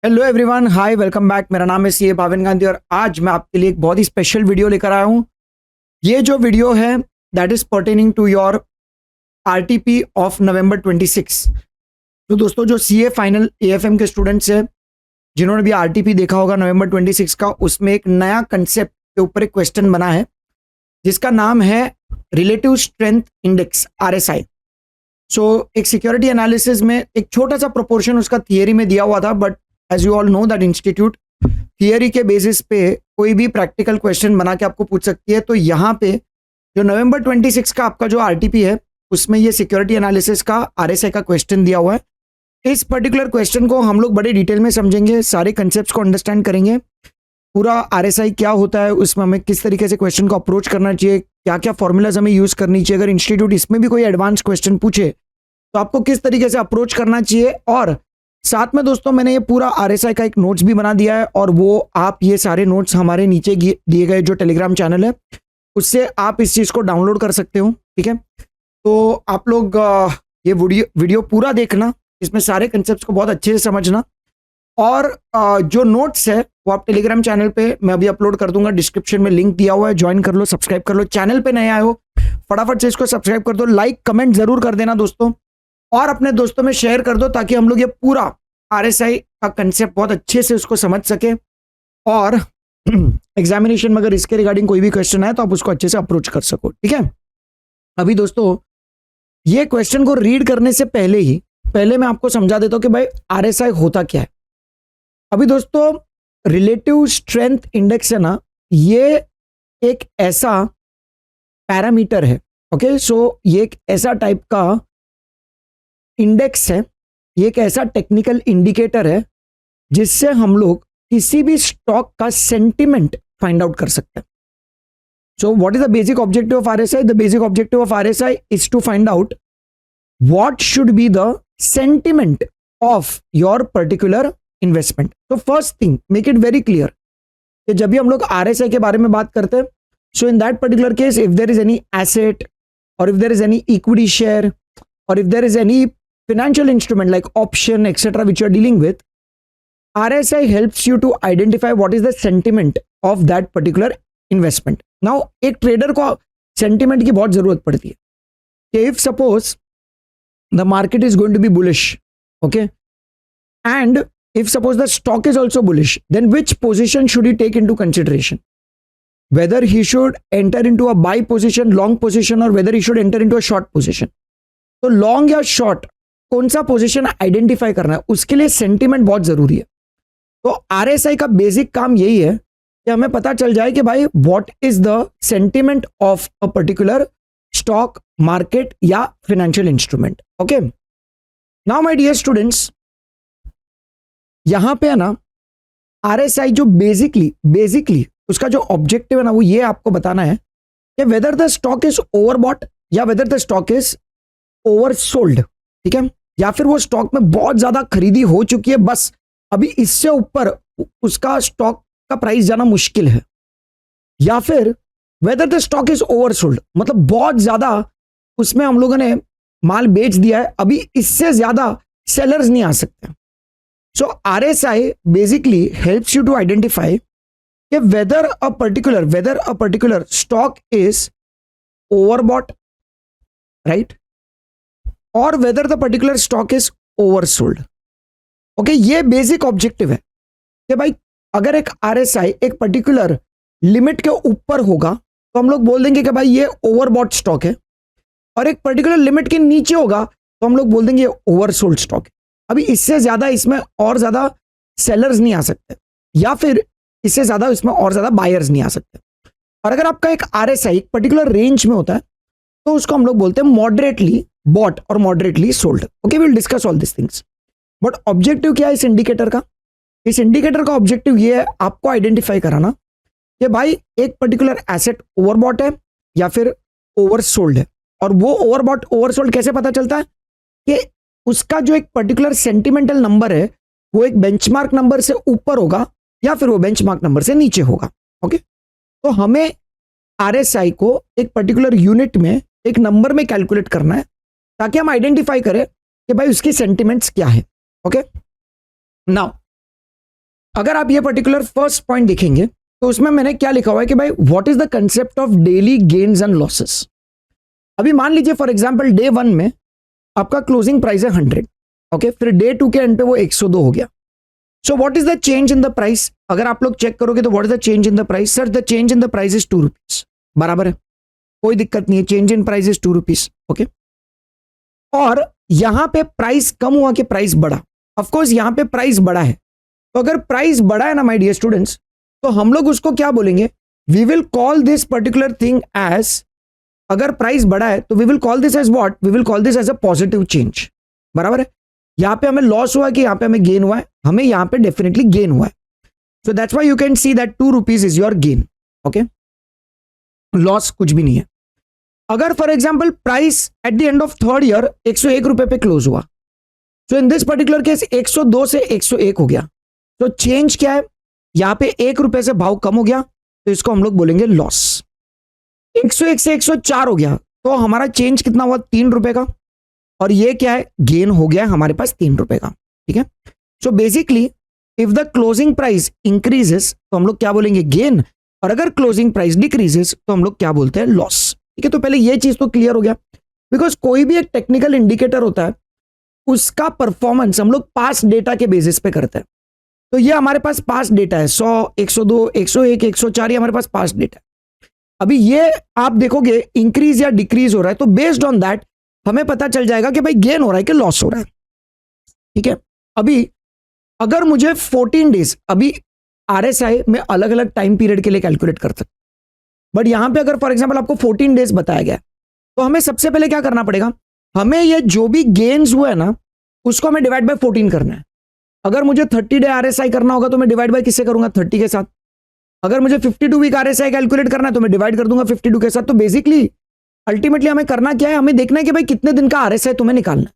Hello everyone, हाय, welcome back. मेरा नाम है सीए भाविन गांधी और आज मैं आपके लिए एक बहुत ही स्पेशल वीडियो लेकर आया हूं। ये जो वीडियो है that is pertaining to your RTP of November 26। तो दोस्तों, जो सीए फाइनल एएफएम के स्टूडेंट्स हैं जिन्होंने भी आरटीपी देखा होगा नवंबर 26 का, उसमें एक नया कंसेप्ट के ऊपर एक क्वेश्चन बना है जिसका नाम है रिलेटिव स्ट्रेंथ इंडेक्स, आरएसआई। सो एक सिक्योरिटी एनालिसिस में एक छोटा सा प्रोपोर्शन उसका थियरी में दिया हुआ था, but as you all know that institute theory के बेसिस पे कोई भी प्रैक्टिकल क्वेश्चन बना के आपको पूछ सकती है। तो यहाँ पे जो नवंबर 26 का आपका जो आरटीपी है उसमें ये सिक्योरिटी एनालिसिस का आरएसआई का क्वेश्चन दिया हुआ है। इस पर्टिकुलर क्वेश्चन को हम लोग बड़े डिटेल में समझेंगे, सारे कंसेप्ट्स को अंडरस्टैंड करेंगे, पूरा आरएसआई क्या होता है, उसमें हमें किस तरीके से क्वेश्चन को अप्रोच करना चाहिए, क्या क्या फॉर्मूलाज हमें यूज करनी चाहिए, अगर इंस्टीट्यूट इसमें भी कोई एडवांस क्वेश्चन पूछे तो आपको किस तरीके से अप्रोच करना चाहिए। और साथ में दोस्तों मैंने ये पूरा आरएसआई का एक नोट्स भी बना दिया है और वो आप ये सारे नोट्स हमारे नीचे दिए गए जो टेलीग्राम चैनल है उससे आप इस चीज़ को डाउनलोड कर सकते हो। ठीक है, तो आप लोग ये वीडियो पूरा देखना, इसमें सारे कंसेप्ट्स को बहुत अच्छे से समझना। और जो नोट्स है वो आप टेलीग्राम चैनल पे मैं अभी अपलोड कर दूंगा, डिस्क्रिप्शन में लिंक दिया हुआ है, ज्वाइन कर लो, सब्सक्राइब कर लो। चैनल पे नए आए हो फटाफट से इसको सब्सक्राइब कर दो, लाइक कमेंट जरूर कर देना दोस्तों, और अपने दोस्तों में शेयर कर दो ताकि हम लोग ये पूरा आरएसआई का कंसेप्ट बहुत अच्छे से उसको समझ सके और एग्जामिनेशन में अगर इसके रिगार्डिंग कोई भी क्वेश्चन आए तो आप उसको अच्छे से अप्रोच कर सको। ठीक है, अभी दोस्तों ये क्वेश्चन को रीड करने से पहले मैं आपको समझा देता हूं कि भाई आरएसआई होता क्या है। अभी दोस्तों रिलेटिव स्ट्रेंथ इंडेक्स है ना, ये एक ऐसा पैरामीटर है। ओके, सो ये एक ऐसा टाइप का इंडेक्स है, ये एक ऐसा टेक्निकल इंडिकेटर है जिससे हम लोग किसी भी स्टॉक का सेंटिमेंट फाइंड आउट कर सकते हैं। So what is the basic objective of RSI? The basic objective of RSI is to find out what should be the sentiment of your particular investment. तो first thing, make it very clear कि जब भी हम लोग RSI के बारे में बात करते हैं, so in that particular case if there is any asset और if there is any equity share or if there is any financial instrument like option etc which you are dealing with, RSI helps you to identify what is the sentiment of that particular investment. Now एक trader को sentiment की बहुत जरूरत पड़ती है कि if suppose the market is going to be bullish, okay, and if suppose the stock is also bullish, then which position should he take into consideration? Whether he should enter into a buy position, long position, or whether he should enter into a short position. तो long या short कौन सा position identify करना है, उसके लिए sentiment बहुत जरूरी है। तो आरएसआई का बेसिक काम यही है कि हमें पता चल जाए कि भाई what is the sentiment of a particular stock, market या financial instrument. Okay, now my dear students, यहां पे है ना आरएसआई जो बेसिकली उसका जो ऑब्जेक्टिव है ना वो ये आपको बताना है कि whether the stock is overbought या whether the stock is oversold. ठीक है, या फिर वो स्टॉक में बहुत ज्यादा खरीदी हो चुकी है, बस अभी इससे ऊपर उसका स्टॉक का प्राइस जाना मुश्किल है, या फिर weather the stock is oversold, मतलब बहुत ज्यादा उसमें हम लोगों ने माल बेच दिया है, अभी इससे ज्यादा सेलर्स नहीं आ सकते। So RSI basically helps you to identify कि whether a particular stock is overbought, right, और whether the particular stock is oversold. Okay, ये बेसिक ऑब्जेक्टिव है कि भाई अगर एक आरएसआई एक पर्टिकुलर लिमिट के ऊपर होगा तो हम लोग बोल देंगे कि भाई ये ओवरबॉट स्टॉक है, और एक पर्टिकुलर लिमिट के नीचे होगा तो हम लोग बोल देंगे ये ओवरसोल्ड स्टॉक है। अभी इससे ज्यादा इसमें और ज्यादा सेलर्स नहीं आ सकते, या फिर इससे ज्यादा इसमें और ज्यादा बायर्स नहीं आ सकते। और अगर आपका एक आरएसआई एक पर्टिकुलर रेंज में होता है तो उसको हम लोग बोलते हैं मॉडरेटली बॉट और moderately sold. Okay, we will discuss all this things, but objective क्या है इस इंडिकेटर का? इस इंडिकेटर का ऑब्जेक्टिव ये है आपको आइडेंटिफाई कराना कि भाई एक पर्टिकुलर एसेट ओवरबॉट है या फिर ओवरसोल्ड है। और वो ओवरबॉट ओवरसोल्ड कैसे पता चलता है? कि उसका जो एक पर्टिकुलर सेंटिमेंटल नंबर है वो एक बेंचमार्क नंबर से ऊपर होगा या फिर वो बेंचमार्क नंबर से नीचे होगा। ओके, तो हमें आरएसआई को एक पर्टिकुलर यूनिट में एक नंबर में कैलकुलेट करना है ताकि हम आइडेंटिफाई करें कि भाई उसकी सेंटिमेंट्स क्या है। ओके, नाउ अगर आप ये पर्टिकुलर फर्स्ट पॉइंट देखेंगे तो उसमें मैंने क्या लिखा हुआ है कि भाई what is the concept of daily gains and losses. अभी मान लीजिए फॉर एग्जांपल डे 1 में आपका क्लोजिंग प्राइस है 100, ओके, फिर डे 2 के एंड पे वो 102 हो गया। सो what is the change in the price? अगर आप लोग चेक करोगे तो what is the change in the price? Sir the change in the price is 2 rupees, बराबर है, कोई दिक्कत नहीं है, change in price is 2 rupees, okay. और यहां पे प्राइस कम हुआ कि प्राइस बढ़ा? ऑफकोर्स यहां पे प्राइस बढ़ा है। तो अगर प्राइस बढ़ा है ना माय डियर स्टूडेंट्स, तो हम लोग उसको क्या बोलेंगे? We will call this particular thing as, अगर प्राइस बढ़ा है तो we will call this as what? We will call this as a positive change, बराबर है। यहां पे हमें लॉस हुआ है कि यहां पे हमें गेन हुआ है? हमें यहां पे डेफिनेटली गेन हुआ है। So that's why you can see that 2 rupees is your gain, okay, loss कुछ भी नहीं है। अगर for example price at the end of third year 101 रुपए पे क्लोज हुआ, सो इन दिस पर्टिकुलर केस 102 से 101 हो गया, तो चेंज क्या है? यहां पे 1 रुपए से भाव कम हो गया, तो इसको हम लोग बोलेंगे लॉस। 101 से 104 हो गया, तो हमारा चेंज कितना हुआ? 3 रुपए का, और ये क्या है? गेन हो गया हमारे पास 3 रुपए का, ठीक है। So basically if the closing price increases तो हम लोग क्या बोलेंगे? गेन, और अगर क्लोजिंग प्राइस डिक्रीजेस तो हम लोग क्या बोलते हैं? लॉस, ठीक है। तो पहले ये चीज तो क्लियर हो गया, बिकॉज कोई भी एक टेक्निकल इंडिकेटर होता है उसका परफॉर्मेंस हम लोग पास्ट डेटा के बेसिस पे करते हैं। तो ये हमारे पास पास्ट डेटा है, 100, 102, 101, 104, ये हमारे पास पास्ट डेटा है। अभी ये आप देखोगे इंक्रीज या डिक्रीज हो रहा है, तो बेस्ड ऑन दैट हमें पता चल जाएगा कि भाई गेन हो रहा है कि लॉस हो रहा है, ठीक है। अभी अगर मुझे 14 डेज, अभी आरएसआई में अलग अलग टाइम पीरियड के लिए कैलकुलेट कर सकते, बट यहां पे अगर फॉर एग्जांपल आपको 14 डेज बताया गया, तो हमें सबसे पहले क्या करना पड़ेगा? हमें ये जो भी गेन्स हुए ना उसको हमें डिवाइड बाय 14 करना है। अगर मुझे 30 डे आरएसआई करना होगा तो मैं डिवाइड बाय किससे करूंगा? 30 के साथ। अगर मुझे 52 वीक आरएसआई कैलकुलेट करना है तो मैं डिवाइड कर दूंगा 52 के साथ। तो बेसिकली अल्टीमेटली हमें करना क्या है? हमें देखना है कि भाई कितने दिन का आरएसआई तुम्हें निकालना है।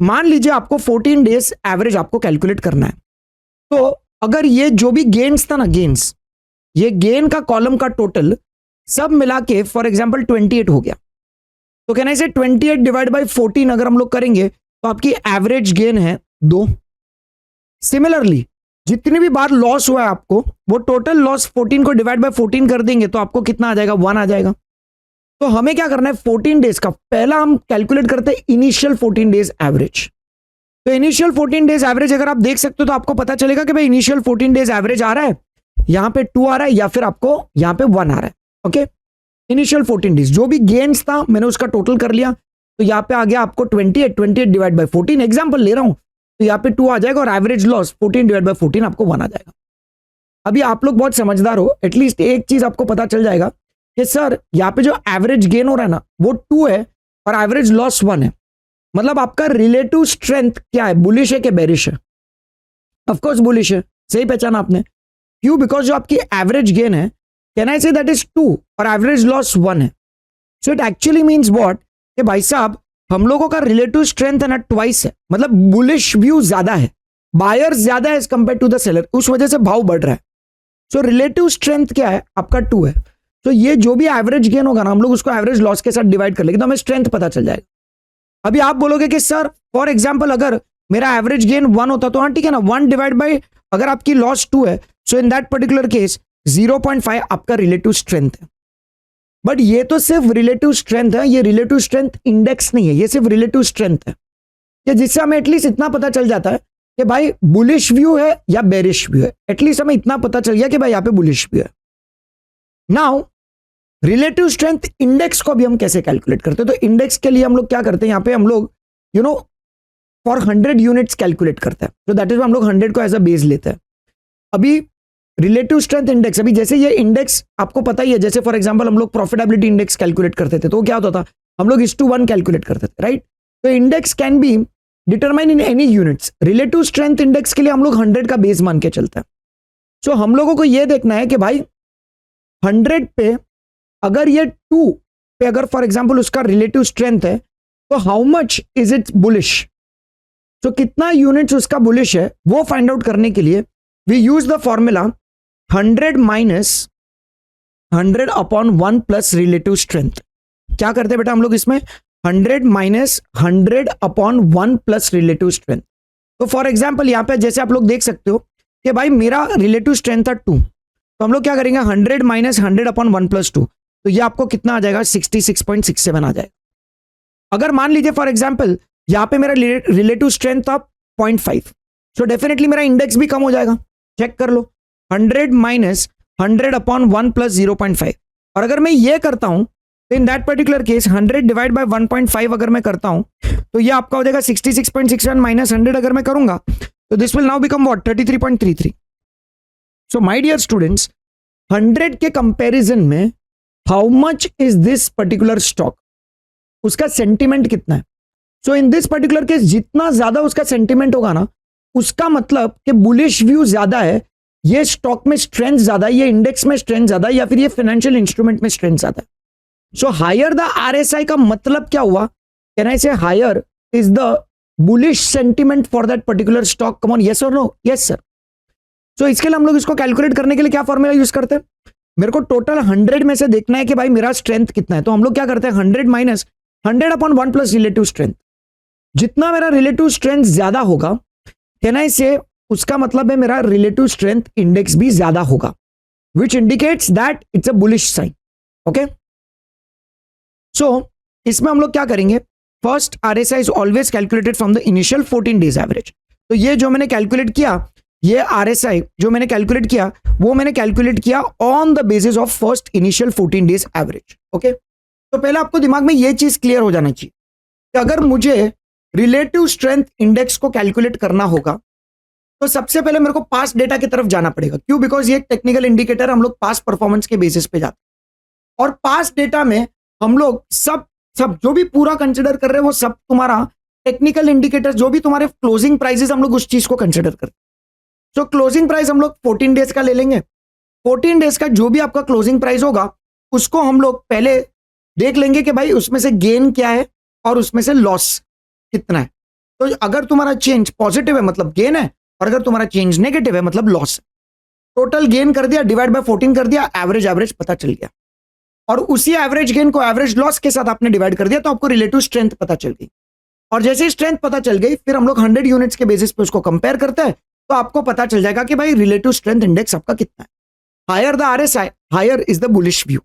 मान लीजिए आपको 14 डेज एवरेज आपको कैलकुलेट करना है, तो अगर ये जो भी गेन्स था ना, गेन्स, ये गेन का कॉलम का टोटल सब मिला के फॉर एग्जाम्पल 28 हो गया, तो कहना से 28 डिवाइड बाई 14 अगर हम लोग करेंगे तो आपकी एवरेज गेन है 2। सिमिलरली जितनी भी बार लॉस हुआ है आपको, वो टोटल लॉस 14 को डिवाइड बाय 14 कर देंगे तो आपको कितना आ जाएगा? 1 आ जाएगा। तो हमें क्या करना है? 14 डेज का पहला हम कैलकुलेट करते हैं इनिशियल 14 डेज एवरेज। तो इनिशियल 14 डेज एवरेज अगर आप देख सकते हो तो आपको पता चलेगा कि भाई इनिशियल 14 डेज एवरेज आ रहा है, यहां पे 2 आ रहा है, या फिर आपको यहां पे 1 आ रहा है, ओके। इनिशियल 14 डेज जो भी गेन्स था मैंने उसका टोटल कर लिया, तो यहां पे आ गया आपको 28 डिवाइड बाय 14, एग्जांपल ले रहा हूं, तो यहां पे 2 आ जाएगा, और एवरेज लॉस 14 डिवाइड बाय 14 आपको 1 आ जाएगा। अभी आप लोग बहुत समझदार हो, एटलीस्ट एक चीज आपको पता चल जाएगा कि सर यहाँ पे जो एवरेज गेन हो रहा है ना वो 2 है और एवरेज लॉस 1 है, मतलब आपका रिलेटिव स्ट्रेंथ क्या है? बुलिश है कि बेरिश है? ऑफकोर्स बुलिश है, सही पहचाना आपने। क्यों? बिकॉज जो आपकी एवरेज गेन है, can I say that is 2 और एवरेज लॉस 1 है। So it actually means what कि भाई साहब हम लोगों का रिलेटिव स्ट्रेंथ है ना ट्वाइस है, मतलब बुलिश व्यू ज्यादा है, बायर ज्यादा है as compare to the seller, उस वजह से भाव बढ़ रहा है। सो रिलेटिव स्ट्रेंथ क्या है? आपका 2 है। तो ये जो भी एवरेज गेन होगा ना हम लोग उसको एवरेज लॉस के साथ डिवाइड कर लेंगे तो हमें स्ट्रेंथ पता चल जाएगा। अभी आप बोलोगे कि सर फॉर एग्जांपल अगर मेरा एवरेज गेन 1 होता तो हाँ ठीक है ना, 1 डिवाइड बाय अगर आपकी लॉस 2 है, so in that particular case 0.5 आपका रिलेटिव स्ट्रेंथ है। बट ये तो सिर्फ रिलेटिव स्ट्रेंथ है, ये रिलेटिव स्ट्रेंथ इंडेक्स नहीं है, ये सिर्फ रिलेटिव स्ट्रेंथ है, कि जिससे हमें एटलीस्ट इतना पता चल जाता है कि भाई बुलिश व्यू है या बेरिश व्यू है। एटलीस्ट हमें इतना पता चल गया कि भाई यहाँ पे बुलिश व्यू है। नाउ रिलेटिव स्ट्रेंथ इंडेक्स को भी हम कैसे कैलकुलेट करते हैं? तो इंडेक्स के लिए हम लोग क्या करते हैं, यहाँ पे हम लोग फॉर 100 यूनिट्स कैलकुलेट करते हैं, तो दैट इज हम लोग 100 को एज अ बेस लेते हैं। अभी रिलेटिव स्ट्रेंथ इंडेक्स, अभी जैसे ये इंडेक्स आपको पता ही है, जैसे फॉर एग्जांपल हम लोग प्रॉफिटेबिलिटी इंडेक्स कैलकुलेट करते थे तो क्या होता था? हम लोग 1:1 कैलकुलेट करते थे, राइट? तो index can be determine in any units. Relative strength index के लिए हम लोग 100 का बेस मान के चलते हैं। सो हम लोगों को यह देखना है कि भाई 100 पे अगर ये 2 पे अगर फॉर एग्जांपल उसका रिलेटिव स्ट्रेंथ है तो how much is it bullish, तो कितना यूनिट्स उसका बुलिश है वो फाइंड आउट करने के लिए we use the formula 100 minus 100 upon 1 plus relative strength. क्या करते हैं बेटा हम लोग इसमें? 100 minus 100 upon 1 plus relative strength. तो फॉर एग्जांपल यहां पे जैसे आप लोग देख सकते हो कि भाई मेरा रिलेटिव स्ट्रेंथ था 2, तो हम लोग क्या करेंगे 100 माइनस 100 अपॉन 1 प्लस 2, तो ये आपको कितना आ जाएगा 66.67 आ जाएगा। अगर मान लीजिए फॉर एग्जाम्पल यहाँ पे मेरा रिलेटिव स्ट्रेंथ था 0.5, सो डेफिनेटली मेरा इंडेक्स भी कम हो जाएगा। चेक कर लो 100 माइनस 100 अपॉन 1 प्लस 0.5, और अगर मैं ये करता हूं तो इन that particular case 100 divide by 1.5 अगर मैं करता हूं तो ये आपका हो जाएगा 66.61 माइनस 100 अगर मैं करूंगा तो this will now become what 33.33। So my dear students 100 के कंपैरिजन में how much is this particular stock, उसका सेंटिमेंट कितना है। So in this particular case जितना ज्यादा उसका सेंटिमेंट होगा ना, उसका मतलब कि बुलिश व्यू ज्यादा है, ये स्टॉक में स्ट्रेंथ ज्यादा है, ये इंडेक्स में स्ट्रेंथ ज्यादा है, या फिर ये फाइनेंशियल इंस्ट्रूमेंट में स्ट्रेंथ ज्यादा है। सो हायर द आरएसआई का मतलब क्या हुआ, can I say higher is the bullish sentiment for that particular stock, come on yes और नो, यस सर। सो इसके लिए हम लोग इसको कैलकुलेट करने के लिए क्या फॉर्मूला यूज करते हैं, मेरे को टोटल 100 में से देखना है कि भाई मेरा स्ट्रेंथ कितना है, तो हम लोग क्या करते हैं 100 minus 100 upon 1 plus relative strength. जितना मेरा रिलेटिव स्ट्रेंथ ज्यादा होगा, कैन आई से उसका मतलब है मेरा रिलेटिव स्ट्रेंथ इंडेक्स भी ज्यादा होगा, which indicates that it's a bullish sign. Okay, so इसमें हम लोग क्या करेंगे, first RSI is always calculated from the initial 14 days average. तो ये जो मैंने कैलकुलेट किया, ये आरएसआई जो मैंने कैलकुलेट किया वो मैंने कैलकुलेट किया on the basis of first initial 14 days average. Okay, तो पहले आपको दिमाग में ये चीज क्लियर हो जाना चाहिए कि अगर मुझे रिलेटिव स्ट्रेंथ इंडेक्स को कैलकुलेट करना होगा तो सबसे पहले मेरे को पास्ट डेटा की तरफ जाना पड़ेगा। क्यों? बिकॉज ये टेक्निकल इंडिकेटर हम लोग पास्ट परफॉर्मेंस के बेसिस पे जाते हैं, और पास्ट डेटा में हम लोग सब जो भी पूरा कंसिडर कर रहे हैं वो सब तुम्हारा टेक्निकल इंडिकेटर, जो भी तुम्हारे क्लोजिंग प्राइसेस, हम लोग उस चीज को कंसिडर करते हैं। सो क्लोजिंग प्राइस हम लोग 14 डेज का ले लेंगे। 14 डेज का जो भी आपका क्लोजिंग प्राइस होगा उसको हम लोग पहले देख लेंगे कि भाई उसमें से गेन क्या है और उसमें से लॉस कितना है। तो अगर तुम्हारा चेंज पॉजिटिव है मतलब गेन है, और अगर तुम्हारा चेंज नेगेटिव है मतलब लॉस है। टोटल गेन कर दिया, डिवाइड बाय 14 कर दिया, एवरेज पता चल गया, और उसी एवरेज गेन को एवरेज लॉस के साथ आपने डिवाइड कर दिया तो आपको रिलेटिव स्ट्रेंथ पता चल गई। और जैसे ही स्ट्रेंथ पता चल गई फिर हम लोग 100 यूनिट्स के बेसिस पे उसको कंपेयर करते हैं, तो आपको पता चल जाएगा कि भाई रिलेटिव स्ट्रेंथ इंडेक्स आपका कितना है। Higher the RSI higher is the bullish view.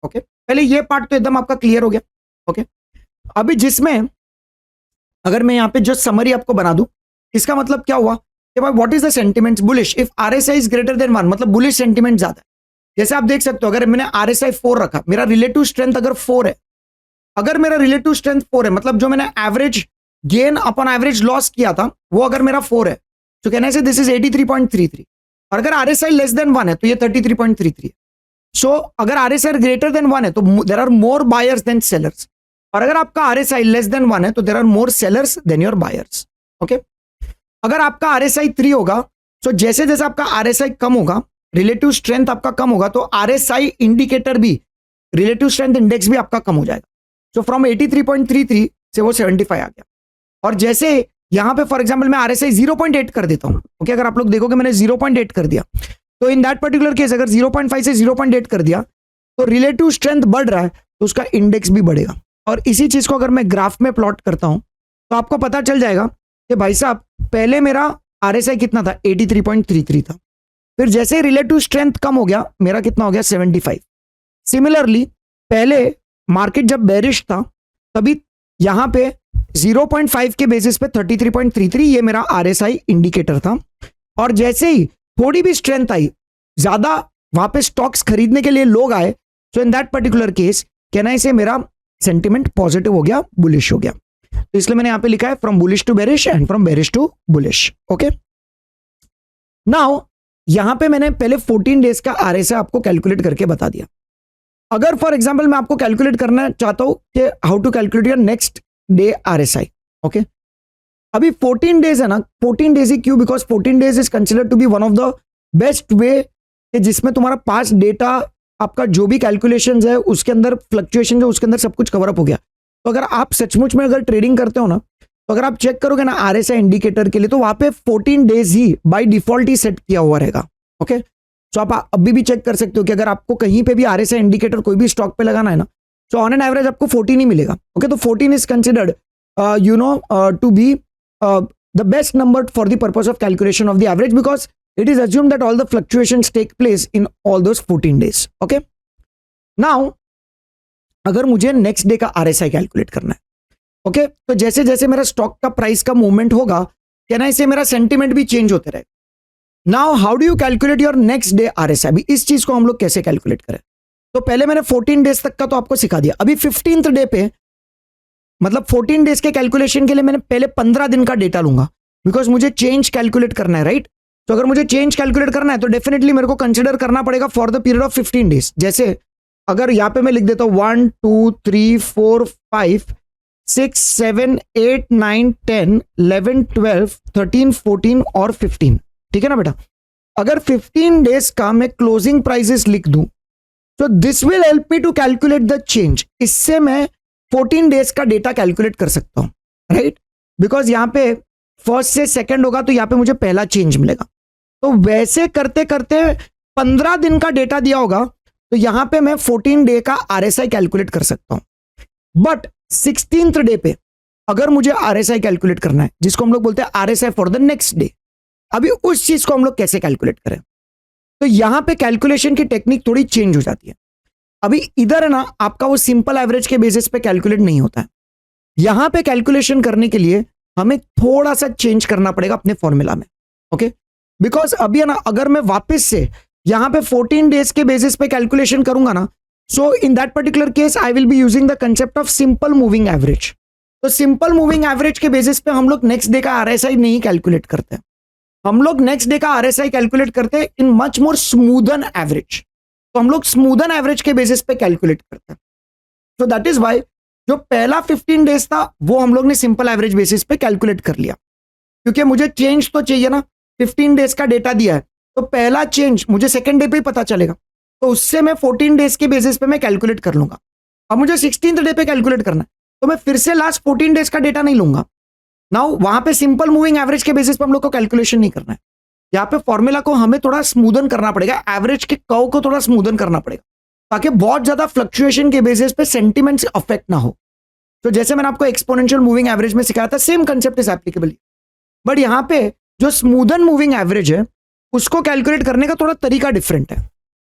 Okay, पहले ये पार्ट तो एकदम आपका क्लियर हो गया। ओके, अभी जिसमें अगर मैं यहाँ पे जस्ट समरी आपको बना दूं, इसका मतलब क्या हुआ कि भाई what is the sentiment bullish if RSI is greater than 1, मतलब बुलिश सेंटिमेंट ज्यादा है। जैसे आप देख सकते हो अगर मैंने आरएसआई 4 रखा, मेरा रिलेटिव स्ट्रेंथ अगर 4 है, अगर मेरा रिलेटिव स्ट्रेंथ 4 है मतलब जो मैंने average gain upon average loss किया था वो अगर मेरा 4 है, तो कहना है दिस इज 83.33, और अगर आरएसआई लेस देन 1 है तो ये 33.33 है। सो अगर आरएसआई ग्रेटर देन 1 है तो there are more buyers than sellers, और अगर आपका आरएसआई लेस देन 1 है तो there are more sellers than your buyers. Okay, अगर आपका आरएसआई 3 होगा, तो जैसे जैसे आपका आरएसआई कम होगा, रिलेटिव स्ट्रेंथ आपका कम होगा, तो आरएसआई इंडिकेटर भी, रिलेटिव स्ट्रेंथ इंडेक्स भी आपका कम हो जाएगा। सो फ्रॉम 83.33 से वो 75 आ गया। और जैसे यहां पे फॉर एग्जांपल मैं आरएसआई 0.8 कर देता हूं, ओके, अगर आप लोग देखोगे मैंने 0.8 कर दिया, तो इन दैट पर्टिकुलर केस अगर 0.5 से 0.8 कर दिया तो रिलेटिव स्ट्रेंथ बढ़ रहा है तो उसका इंडेक्स भी बढ़ेगा। और इसी चीज को अगर मैं ग्राफ में प्लॉट करता हूं तो आपको पता चल जाएगा कि भाई साहब पहले मेरा आरएसआई कितना था 83.33 था, फिर जैसे रिलेटिव स्ट्रेंथ कम हो गया मेरा कितना हो गया 75। सिमिलरली पहले मार्केट जब बेरिश था तभी यहां पे 0.5 के बेसिस पे 33.33 ये मेरा आरएसआई इंडिकेटर था, और जैसे ही थोड़ी भी स्ट्रेंथ आई, ज्यादा वहां पे स्टॉक्स खरीदने के लिए लोग आए, सो इन दैट पर्टिकुलर केस कहना है से मेरा सेंटिमेंट पॉजिटिव हो गया, बुलिश हो गया। तो इसलिए मैंने यहां पे लिखा है from bullish to bearish and from bearish to bullish. Okay, now यहां पे मैंने पहले 14 डेज का आरएसआई आपको कैलकुलेट करके बता दिया। अगर फॉर एग्जांपल मैं आपको कैलकुलेट करना चाहता हूं कि how to calculate your next day RSI. Okay, अभी 14 डेज है ना, 14 डेज ही क्यों? Because 14 days is considered to be one of the best way जिसमें तुम्हारा पास्ट डेटा, आपका जो भी कैलकुलेशंस है उसके अंदर फ्लक्चुएशन है उसके अंदर सब कुछ कवर अप हो गया। तो अगर आप सचमुच में अगर ट्रेडिंग करते हो ना, तो अगर आप चेक करोगे ना आरएसआई इंडिकेटर के लिए, तो वहां पे 14 days he by default he set किया हुआ रहेगा। ओके, तो आप अभी भी चेक कर सकते हो कि अगर आपको कहीं पे भी आरएसआई इंडिकेटर कोई भी स्टॉक पे लगाना है ना, तो ऑन एन एवरेज आपको 14 ही मिलेगा। ओके, तो 14 is considered to be the best number for the purpose of calculation of the average, because It is assumed that all the fluctuations take place in all those 14 days. Okay. Now, अगर मुझे next day का RSI calculate करना है, okay, तो जैसे जैसे मेरा stock का प्राइस का मूवमेंट होगा, कहना इससे मेरा सेंटीमेंट भी चेंज होते रहे. Now how do you calculate your next day RSI? अभी इस चीज को हम लोग कैसे कैलकुलेट करें? तो पहले मैंने 14 डेज तक का तो आपको सिखा दिया. अभी 15th डे पे, मतलब 14 डेज के कैलकुलेशन के लिए मैंने पहले 15 दिन का डेटा लूंगा, बिकॉज मुझे चेंज कैलकुलेट करना है, राइट? तो अगर मुझे चेंज कैलकुलेट करना है तो डेफिनेटली मेरे को कंसिडर करना पड़ेगा for the period of 15 days. जैसे अगर यहां पे मैं लिख देता हूं 1 2 3 4 5 6 7 8 9 10 11 12 13 14 और 15, ठीक है ना बेटा? अगर 15 डेज का मैं क्लोजिंग प्राइसेस लिख दूं तो this will help me to calculate the change. इससे मैं 14 डेज का डेटा कैलकुलेट कर सकता हूं, राइट? बिकॉज यहां पे फर्स्ट से सेकंड होगा तो यहां पे मुझे पहला चेंज मिलेगा. तो वैसे करते करते 15 दिन का डेटा दिया होगा तो यहां पे मैं 14 डे का RSI कैलकुलेट कर सकता हूं. बट 16th डे पे अगर मुझे RSI कैलकुलेट करना है, जिसको हम लोग बोलते हैं RSI for the next day, अभी उस चीज को हम लोग कैसे कैलकुलेट करें? तो यहां पे कैलकुलेशन की टेक्निक थोड़ी चेंज हो जाती है. अभी इधर है ना, आपका वो सिंपल एवरेज के बेसिस पे कैलकुलेट नहीं होता है. यहां पे कैलकुलेशन करने के लिए हमें थोड़ा सा चेंज करना पड़ेगा अपने फॉर्मूला में, ओके? बिकॉज अभी है ना, अगर मैं वापस से यहां पे 14 डेज के बेसिस पे कैलकुलेशन करूंगा ना, so in that particular case I will be using the concept of simple moving average. तो सिंपल मूविंग एवरेज के बेसिस पे हम लोग नेक्स्ट डे का RSI नहीं कैलकुलेट करते. हम लोग नेक्स्ट डे का RSI कैलकुलेट करते हैं in much more smoothen average. तो हम लोग स्मूदन एवरेज के बेसिस पे कैलकुलेट करते हैं. सो दैट इज वाई जो पहला 15 डेज था वो हम लोग ने सिंपल एवरेज बेसिस पे कैलकुलेट कर लिया, क्योंकि मुझे चेंज तो चाहिए ना. 15 डेज का डेटा दिया है तो पहला चेंज मुझे सेकंड डे पे ही पता चलेगा, तो उससे मैं 14 डेज के बेसिस पे मैं कैलकुलेट कर लूंगा. अब मुझे 16th डे पे कैलकुलेट करना है तो मैं फिर से लास्ट 14 डेज का डेटा नहीं लूंगा. नाउ वहां पे सिंपल मूविंग एवरेज के बेसिस पे हम लोग को कैलकुलेशन नहीं करना है. यहाँ पे फॉर्मूला को हमें थोड़ा स्मूदन करना पड़ेगा, एवरेज के कर्व को थोड़ा स्मूदन करना पड़ेगा, ताकि बहुत ज्यादा फ्लक्चुएशन के बेसिस पे सेंटीमेंट्स अफेक्ट ना हो. तो जैसे मैंने आपको एक्सपोनेंशियल मूविंग एवरेज में सिखाया था, same concept is applicable. But यहाँ पे जो स्मूदन मूविंग एवरेज है उसको कैलकुलेट करने का थोड़ा तरीका डिफरेंट है.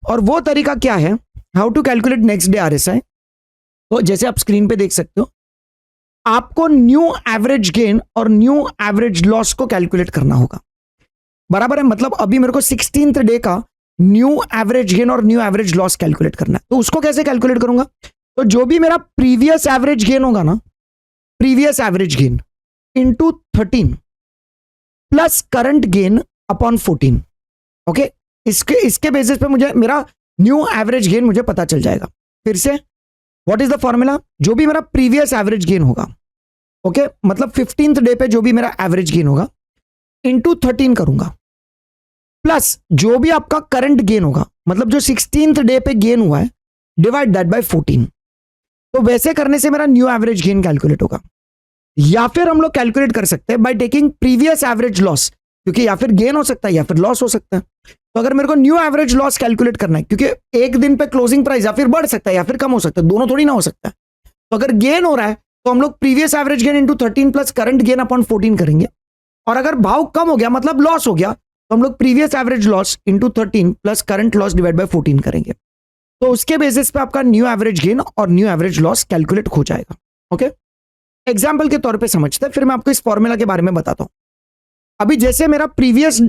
और वो तरीका क्या है? How to calculate next day RSI. तो जैसे आप स्क्रीन पे देख सकते हो, आपको न्यू एवरेज गेन और न्यू एवरेज लॉस को कैलकुलेट करना होगा, बराबर है? मतलब अभी मेरे को 16th डे का न्यू एवरेज गेन और न्यू एवरेज लॉस कैलकुलेट करना है. तो उसको कैसे कैलकुलेट करूंगा? तो जो भी मेरा प्रीवियस एवरेज गेन होगा ना, previous average gain into 13 plus current gain upon 14, okay? इसके बेसिस पे मुझे मेरा न्यू एवरेज गेन मुझे पता चल जाएगा. फिर से व्हाट इज द फॉर्मूला? जो भी मेरा प्रीवियस एवरेज गेन होगा, ओके, मतलब 15th डे पे जो भी मेरा एवरेज गेन होगा इंटू 13 करूंगा, प्लस जो भी आपका करंट गेन होगा, मतलब जो 16th डे पे गेन हुआ है, डिवाइड दैट बाय 14. तो वैसे करने से मेरा न्यू एवरेज गेन कैलकुलेट होगा. या फिर हम लोग कैलकुलेट कर सकते हैं by taking previous average loss, क्योंकि या फिर गेन हो सकता है या फिर लॉस हो सकता है. तो अगर मेरे को न्यू एवरेज लॉस कैलकुलेट करना है, क्योंकि एक दिन पे क्लोजिंग प्राइस या फिर बढ़ सकता है या फिर कम हो सकता है, दोनों थोड़ी ना हो सकता है. तो अगर गेन हो रहा है तो हम लोग previous average gain into 13 plus current gain upon 14 करेंगे. और अगर भाव कम हो गया, मतलब लॉस हो गया, तो हम लोग previous average loss into 13 plus current loss divide by 14 करेंगे. तो उसके बेसिस पे आपका न्यू एवरेज गेन और न्यू एवरेज लॉस कैलकुलेट हो जाएगा. ओके, एग्जाम्पल के तौर पे समझते हैं, फिर मैं आपको इस फॉर्मूला के बारे में बताता हूं. अभी जैसे मेरा प्रीवियस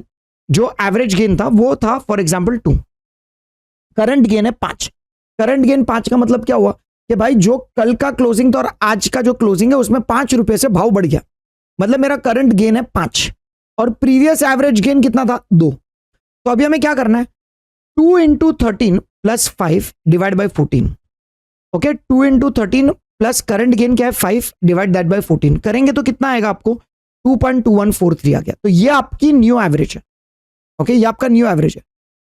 जो एवरेज गेन था वो था फॉर एग्जाम्पल 2, करंट गेन है 5. करंट गेन 5 का मतलब क्या हुआ कि भाई जो कल का क्लोजिंग था और आज का जो क्लोजिंग है उसमें 5 रुपए से भाव बढ़ गया, मतलब मेरा करंट गेन है 5 और प्रीवियस एवरेज गेन कितना था? 2. तो अभी हमें क्या करना है? 2 into 13 plus 5 divide by 14. Okay, 2 into 13 plus current gain क्या है? 5 डिवाइड दैट बाई 14 करेंगे तो कितना आएगा आपको? 2.2143 आ गया. तो ये आपकी न्यू एवरेज है. ओके, ये आपका न्यू एवरेज है.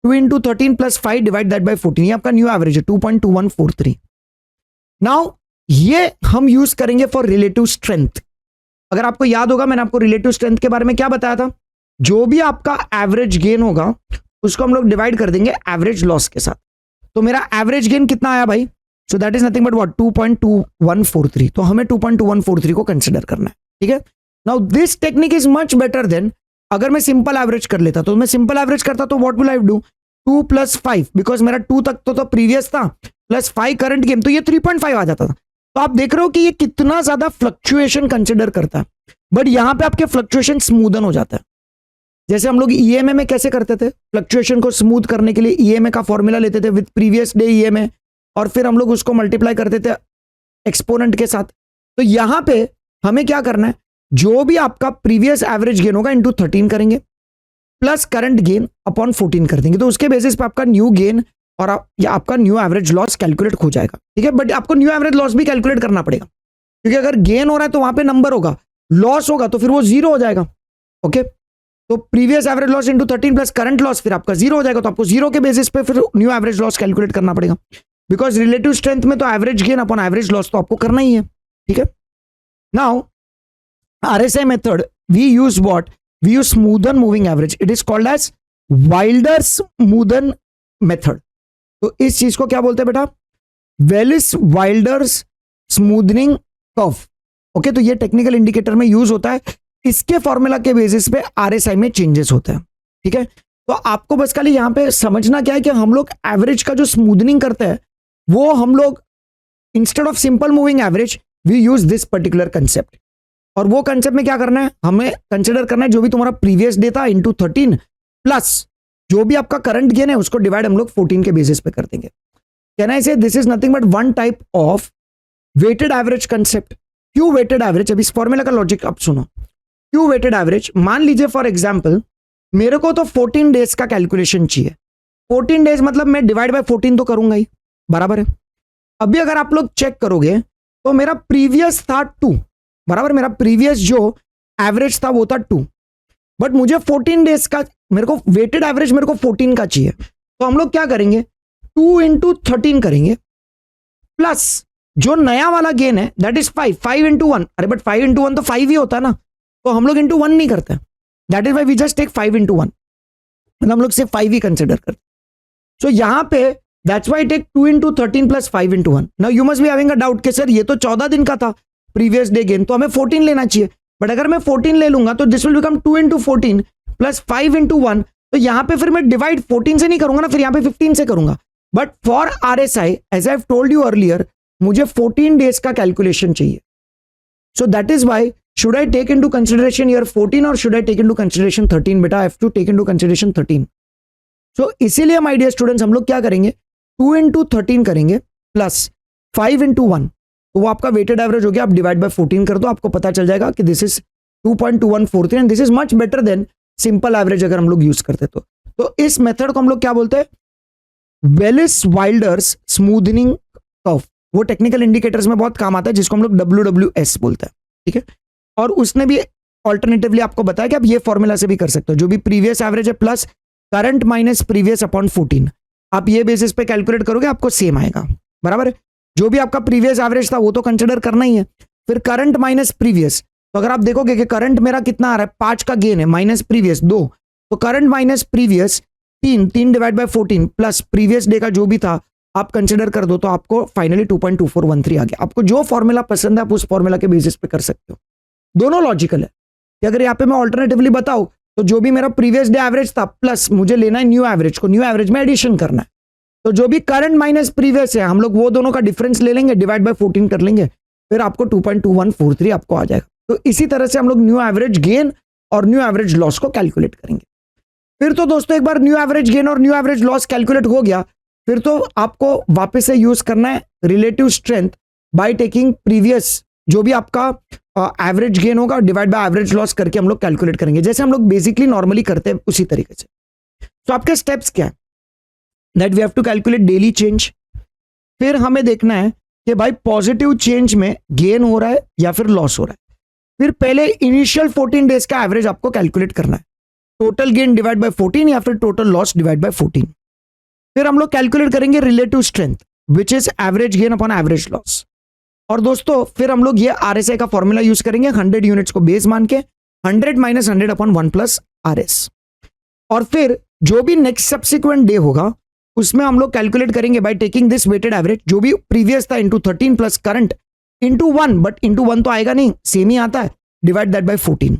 2 into 13 plus 5 divide that by 14, ये आपका न्यू एवरेज है 2.2143. नाउ ये हम यूज करेंगे फॉर रिलेटिव स्ट्रेंथ. अगर आपको याद होगा मैंने आपको रिलेटिव स्ट्रेंथ के बारे में क्या बताया था? जो भी आपका एवरेज गेन होगा उसको हम लोग डिवाइड कर देंगे एवरेज लॉस के साथ. तो मेरा एवरेज गेन कितना आया भाई? सो that is nothing but what? 2.2143. तो हमें 2.2143 को कंसिडर करना है. ठीक है. Now this technique is much better than अगर मैं सिंपल एवरेज कर लेता तो मैं सिंपल एवरेज करता तो what will I do, 2 + 5, because मेरा 2 तक तो प्रीवियस था, प्लस 5 करंट गेन, तो ये 3.5 आ जाता था। तो आप देख रहे हो कि ये कितना ज्यादा फ्लक्चुएशन कंसिडर करता है, बट यहां पे आपके फ्लक्चुएशन स्मूदन हो जाता है। जैसे हम लोग ईएमए में कैसे करते थे, फ्लक्चुएशन को स्मूथ करने के लिए ईएमए का फॉर्मूला लेते थे विद प्रीवियस डे ईएमए, और फिर हम लोग उसको मल्टीप्लाई करते थे एक्सपोनेंट के साथ। तो यहां पे हमें क्या करना है, जो भी आपका प्रीवियस एवरेज गेन होगा इंटू 13 करेंगे, प्लस करंट गेन अपॉन 14 कर देंगे, तो उसके बेसिस पे आपका न्यू गेन और आपका न्यू एवरेज लॉस कैलकुलेट हो जाएगा। ठीक है, बट आपको न्यू एवरेज लॉस भी कैलकुलेट करना पड़ेगा, क्योंकि अगर गेन हो रहा है तो वहां पे नंबर होगा, लॉस होगा तो फिर वो 0 हो जाएगा। ओके, तो previous average loss into 13 plus current loss, फिर आपका 0 हो जाएगा, तो आपको 0 के बेसिस पे फिर न्यू एवरेज लॉस कैलकुलेट करना पड़ेगा, बिकॉज रिलेटिव स्ट्रेंथ में तो average gain upon average loss तो आपको करना ही है। ठीक है, now RSI method we use what, we use smoothen moving average, it is called as Wilder smoothen method. तो इस चीज को क्या बोलते हैं बेटा, वेलिस-वाइल्डर्स स्मूदनिंग कर्व। ओके, तो ये टेक्निकल इंडिकेटर में यूज होता है, इसके फॉर्मूला के बेसिस पे RSI में चेंजेस होते हैं। ठीक है, तो आपको बस खाली यहां पे समझना क्या है कि हम लोग एवरेज का जो स्मूदनिंग करते हैं वो हम लोग instead of simple moving average we use this particular concept. और वो कंसेप्ट में क्या करना है, हमें कंसिडर करना है जो भी तुम्हारा प्रीवियस डे था इंटू 13 प्लस जो भी आपका करंट गेन है उसको डिवाइड हम लोग 14 के बेसिस पे कर देंगे। Can I say this is nothing but one type of weighted average concept. क्यों वेटेड एवरेज, अब इस फॉर्मूला का लॉजिक आप सुनो। क्यों वेटेड एवरेज, मान लीजिए फॉर एग्जांपल मेरे को तो 14 डेज का कैलकुलेशन चाहिए, 14 डेज मतलब मैं डिवाइड बाय 14 तो करूंगा ही, बराबर है। अभी अगर आप लोग चेक करोगे तो मेरा प्रीवियस था 2, बराबर, मेरा प्रीवियस जो एवरेज था वो था 2, बट मुझे 14 डेज का, मेरे को वेटेड एवरेज मेरे को 14 का चाहिए, तो हम लोग क्या करेंगे, 2 इंटू 13 करेंगे, प्लस जो नया वाला गेन है दैट इज 5 इंटू 1, अरे बट 5 इंटू 1 तो 5 ही होता है ना, तो हम लोग इंटू 1 नहीं करते, that is why we just take 5 into 1, मतलब हम लोग सिर्फ 5 ही कंसिडर करते। सो यहां पे that's why take 2 into 13 plus 5 into 1। Now you must be having a doubt कि सर ये तो 14 दिन का था प्रीवियस डे गेन, तो हमें 14 लेना चाहिए, बट अगर मैं 14 ले लूंगा तो this will become 2 into 14 plus 5 into 1, तो यहां पे फिर मैं डिवाइड 14 से नहीं करूंगा ना, फिर यहां पे 15 से करूंगा। But for RSI as I have told you earlier, मुझे 14 डेज का कैलकुलेशन चाहिए, so that is why should I take into consideration year 14 or should I take into consideration 13? बेटा I have to take into consideration 13. So इसीलिए my dear students हम लोग क्या करेंगे, 2 into 13 करेंगे प्लस 5 into 1, तो वो आपका वेटेड एवरेज हो गया, आप डिवाइड बाय 14 कर दो, आपको पता चल जाएगा कि this is 2.2143 and this is much better than simple average अगर हम लोग यूज करते तो इस मेथड को हम लोग क्या बोलते हैं, वेलिस-वाइल्डर्स स्मूदनिंग कर्व। वो टेक्निकल इंडिकेटर्स में बहुत काम आता है, जिसको हम लोग WWS बोलते हैं। ठीक है, और उसने भी ऑल्टरनेटिवली आपको बताया कि आप ये फॉर्मूला से भी कर सकते हो, जो भी प्रीवियस एवरेज है plus current minus previous upon 14, आप ये बेसिस पे कैलकुलेट करोगे आपको सेम आएगा, बराबर है। जो भी आपका प्रीवियस एवरेज था वो तो कंसिडर करना ही है, फिर करंट माइनस प्रीवियस, तो अगर आप देखोगे कि करंट मेरा कितना आ रहा है, 5 का गेन है, माइनस प्रीवियस 2, तो current minus previous 3 divide by 14 plus previous day का जो भी था आप कंसिडर कर दो, तो आपको फाइनली 2.2413 आ गया। आपको जो फॉर्मूला पसंद है आप उस फॉर्मूला के बेसिस पे कर सकते हो, दोनों लॉजिकल है। कि अगर यहाँ पे मैं ऑल्टरनेटिवली बताऊं तो जो भी मेरा प्रीवियस डे एवरेज था प्लस मुझे लेना है न्यू एवरेज को, न्यू एवरेज में एडिशन करना है, तो जो भी करंट माइनस प्रीवियस है हम लोग वो दोनों का डिफरेंस ले लेंगे, डिवाइड बाय 14 कर लेंगे, फिर आपको 2.2143 आपको आ जाएगा। तो इसी तरह से हम लोग न्यू एवरेज गेन और न्यू एवरेज लॉस को कैलकुलेट करेंगे। फिर तो दोस्तों एक बार न्यू एवरेज गेन और न्यू एवरेज लॉस कैलकुलेट हो गया, फिर तो आपको वापस से यूज करना है relative strength by taking previous, जो भी आपका एवरेज गेन होगा डिवाइड बाय एवरेज लॉस करके हम लोग कैलकुलेट करेंगे, जैसे हम लोग बेसिकली नॉर्मली करते हैं उसी तरीके से। तो आपके स्टेप्स क्या है, that we have to calculate daily change, फिर हमें देखना है कि भाई पॉजिटिव चेंज में गेन हो रहा है या फिर लॉस हो रहा है, फिर पहले इनिशियल 14 डेज का एवरेज आपको कैलकुलेट करना है, टोटल गेन डिवाइड बाय 14 या फिर टोटल लॉस डिवाइड बाय 14, फिर हम लोग कैलकुलेट करेंगे relative strength which is average gain upon average loss, और दोस्तों फिर हम लोग ये RSI का फॉर्मूला यूज करेंगे 100 यूनिट्स को बेस मान के, 100 माइनस 100 अपॉन 1 प्लस RS, और फिर जो भी नेक्स्ट सब्सिक्वेंट डे होगा उसमें हम लोग कैलकुलेट करेंगे by taking this weighted average, जो भी प्रीवियस था into 13 plus current into 1, but into 1 तो आएगा नहीं, सेम ही आता है, डिवाइड दैट बाय 14।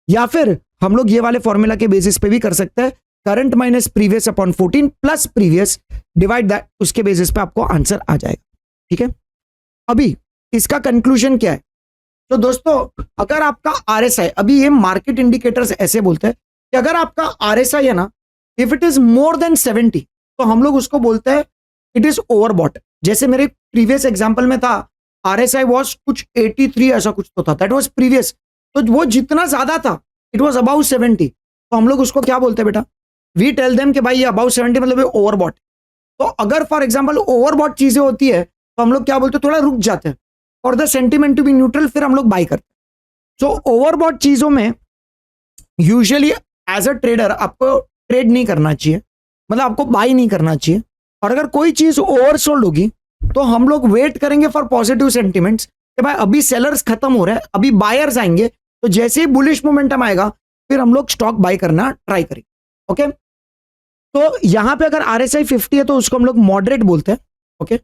या फिर हम लोग ये वाले फॉर्मूला के बेसिस पे भी कर सकते हैं, current minus previous upon 14 plus previous divide that, उसके बेसिस पे आपको आंसर आ जाएगा। ठीक है, अभी इसका कंक्लूजन क्या है? तो दोस्तों अगर आपका आरएसआई, अभी ये मार्केट इंडिकेटर्स ऐसे बोलते हैं कि अगर आपका आरएसआई है ना, if it is more than 70 तो हम लोग उसको बोलते हैं इट इज ओवरबॉट। जैसे मेरे प्रीवियस एग्जांपल में था आरएसआई वाज कुछ 83 ऐसा कुछ तो था, दैट वाज प्रीवियस, तो वो जितना ज्यादा था इट वाज अबाउट 70, तो हम लोग उसको क्या बोलते हैं बेटा? वी टेल देम कि भाई ये अबाउट 70 मतलब ये ओवरबॉट। तो अगर फॉर एग्जांपल ओवरबॉट चीजें होती है तो हम लोग क्या बोलते हैं? थोड़ा रुक जाते हैं और the sentiment to be neutral, फिर हम लोग बाय करते हैं। सो ओवरबॉट चीजों में यूजुअली एज अ ट्रेडर आपको ट्रेड नहीं करना चाहिए, मतलब आपको बाय नहीं करना चाहिए। और अगर कोई चीज ओवरसोल्ड होगी तो हम लोग वेट करेंगे फॉर पॉजिटिव सेंटिमेंट्स कि भाई अभी सेलर्स खत्म हो रहे हैं, अभी बायर्स आएंगे, तो जैसे ही बुलिश मोमेंटम आएगा फिर हम लोग स्टॉक बाय करना ट्राई करेंगे। ओके, तो यहां पे अगर आरएसआई 50 है तो उसको हम लोग मॉडरेट बोलते हैं। ओके,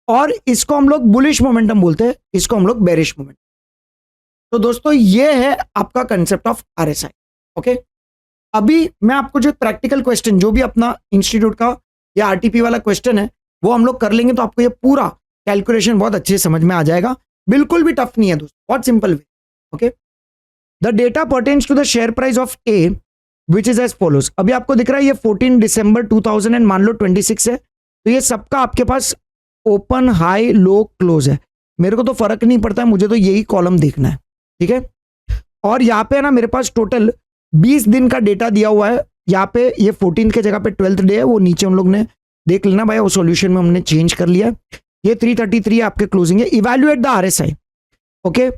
और इसको हम लोग बुलिश मोमेंटम बोलते हैं, इसको हम लोग बेरिश मोमेंटम। तो दोस्तों ये है आपका कंसेप्ट ऑफ आरएसआई। ओके, अभी मैं आपको जो प्रैक्टिकल क्वेश्चन, जो भी अपना इंस्टीट्यूट का या आरटीपी वाला क्वेश्चन है वो हम लोग कर लेंगे, तो आपको ये पूरा कैलकुलेशन बहुत अच्छे से समझ में आ जाएगा। बिल्कुल भी टफ नहीं है दोस्तों, बहुत simple way. Okay, the data pertains to the share price of A which is as follows. अभी आपको दिख रहा है ये 14 दिसंबर 2000 एंड मान लो 26 है, तो ये सबका आपके पास ओपन, हाई, लो, क्लोज है। मेरे को तो फर्क नहीं पड़ता है, मुझे तो यही कॉलम देखना है। ठीक है, और यहाँ पे ना मेरे पास टोटल 20 दिन का डेटा दिया हुआ है। यहाँ पे ये 14 के जगह पे 12th डे है, वो नीचे उन लोग ने देख लेना भाई, वो सॉल्यूशन में हमने चेंज कर लिया। ये 333 आपके क्लोजिंग है। इवैल्यूएट द आरएसआई, ओके,